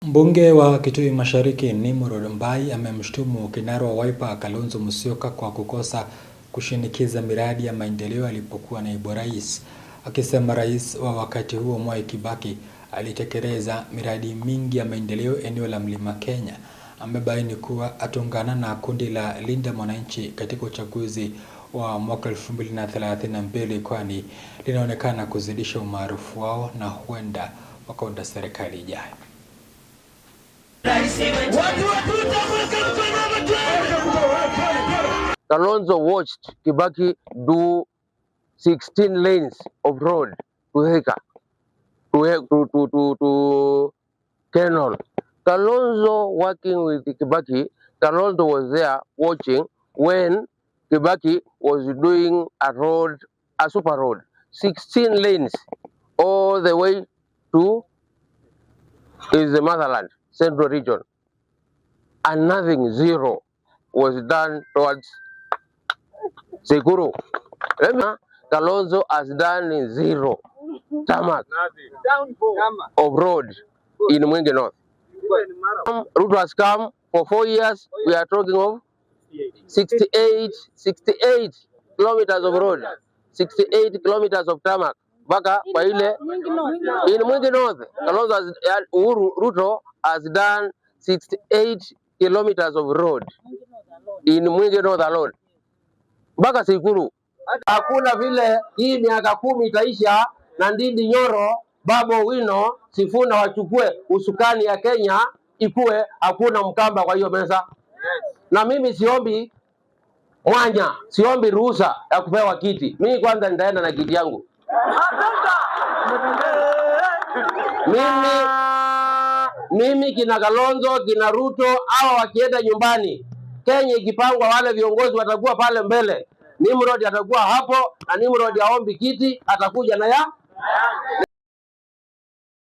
Mbunge wa Kitui Mashariki Nimrod Mbai amemshtumu kinara wa Wiper Kalonzo Musyoka kwa kukosa kushinikiza miradi ya maendeleo alipokuwa naibu rais, akisema rais wa wakati huo Mwai Kibaki alitekeleza miradi mingi ya maendeleo eneo la Mlima Kenya. Amebaini kuwa ataungana na kundi la Linda Mwananchi katika uchaguzi wa mwaka 2032 kwani linaonekana kuzidisha umaarufu wao na huenda wakaunda serikali ijayo. Kalonzo watched Kibaki do 16 lanes of road to Thika, to Kenol. Kalonzo working with Kibaki, Kalonzo was there watching when Kibaki was doing a super road, 16 lanes all the way to the motherland, Central Region, and nothing, zero, was done towards Sekuru. Kalonzo has done in zero tarmac of road in Mwingi North. Ruto has come for 4 years. We are talking of 68 kilometers of road, 68 kilometers of tarmac. Baka kwa ile in Mwingi North, Kalonzo has, Ruto has done 68 kilometers of road in Mwingi North alone. Baka Sekuru. Hakuna vile hii miaka 10 itaisha na Ndindi Nyoro, Babu Owino, Sifuna wachukue usukani ya Kenya ikue hakuna Mkamba kwa hiyo meza. Na mimi siombi mwanya, siombi ruhusa ya kupewa kiti. Mimi kwanza nitaenda na kiti yangu. Mimi kina Kalonzo, kina Ruto, hawa wakienda nyumbani, Kenya ikipangwa wale viongozi watakuwa pale mbele. Nimrod atakuwa hapo na Nimrod aombi kiti atakuja na ya